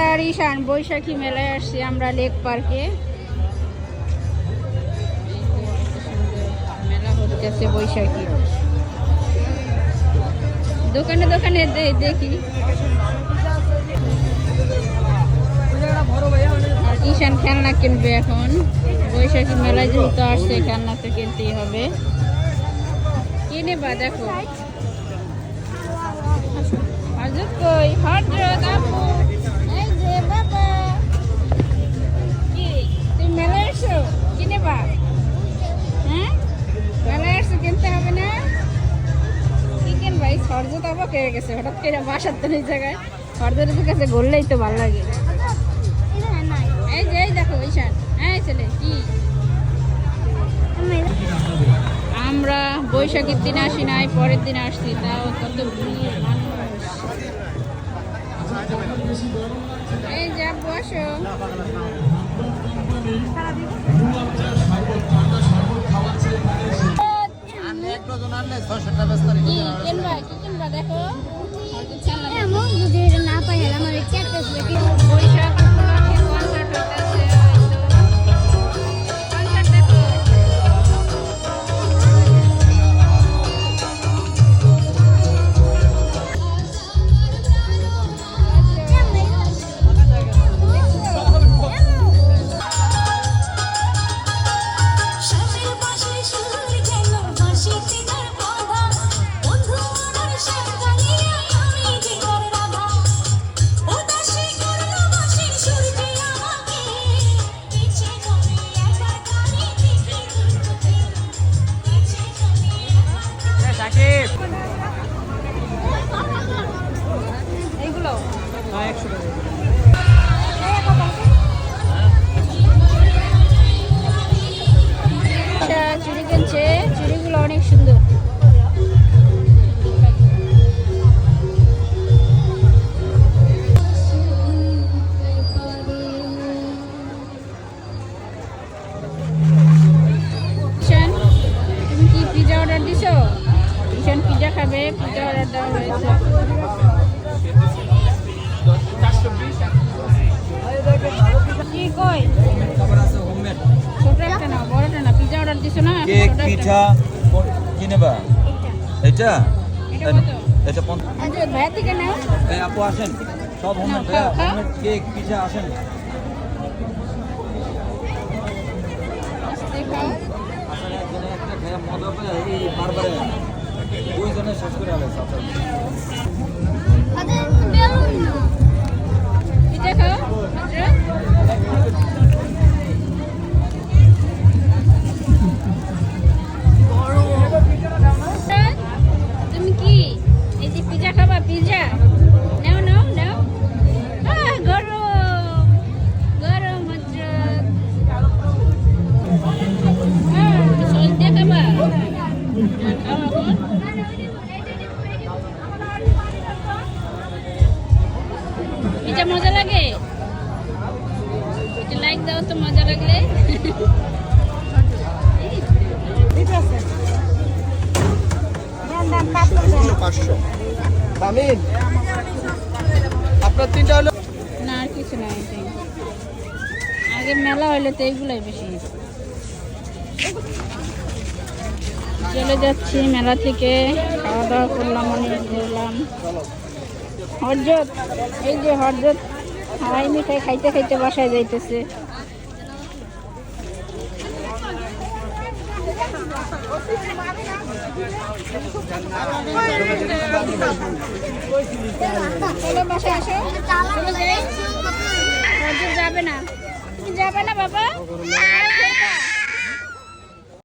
আর ঈশান বৈশাখী মেলায় আসছি আমরা লেক পার্কে। মেলা হচ্ছে বৈশাখী, দোকানে দোকানে দেখি। ঈশান খেলনা কিনবে এখন, বৈশাখী মেলায় যেহেতু আসছে খেলনা তো কিনতেই হবে। কিনে বা দেখো হজরত কই, হজরত আপু, এই যে বাবা, কি তুমি মেলায় এসো কিনে বা? হ্যাঁ মেলায় এসো, কিনতে হবে না? কি কিনবা? এই হজরত আপা কে গেছে হঠাৎ করে বাসার তো এই জায়গায়, হজরতের কাছে ঘুরলেই তো ভালো লাগে। এই যে এই দেখো ঈশান, এই ছেলে কি, আমরা বৈশাখীর দিন আসি নাই, পরের দিন আসছি, তাও কত ভিড় মানুষ। এই যে বসো, কি কিনবা দেখো। না পাই আমার বৈশাখ উপলক্ষে কনসার্ট হইতেছে, কনসার্ট দেখো। এইগুলো 100 টাকা। চুড়ি কিনছে, চুড়িগুলো অনেক সুন্দর। তুমি কি পিজা অর্ডার দিছো? ঈশান পিজা খাবে, পিজা অর্ডার দেওয়া হয়েছে। কি কই ছোট একটা না, বড়টা না, পিজা অর্ডার দিছো না? কেক পিঠা কি নেবা? এটা এটা কত? এটা ভাইয়া থেকে নাও। এই আপু আসেন, সব হোমমেড, খাও, খাও। হোমমেড কেক পিঠা আসেন। দেখাও। একটা খেয়ে মজা পায় এই বারবারে দুইজনে শেষ করে আলে সাথে। পিঠা খাও তুমি কি এই যে পিজা খাবা? পিজা নাও নাও নাও। গরম গরম হজরত, সস দিয়ে খাবা? খাও এখন। পিজা মজা লাগে? এটা লাইক দাও তো মজা লাগলে। আপনার তিনটা হলো না আর কিছু না, এটাই। আগে মেলা হইলে তো এইগুলাই বেশি। চলে যাচ্ছি মেলা থেকে, খাওয়া দাওয়া করলাম, অনেক ঘুরলাম। হরজত, এই যে হরজত হাওয়াই মিঠাই খাইতে খাইতে বাসায় যাইতেছে। চলো বাসায় আসো, চলে যাই। হরজত যাবে না, তুমি যাবে না বাবা?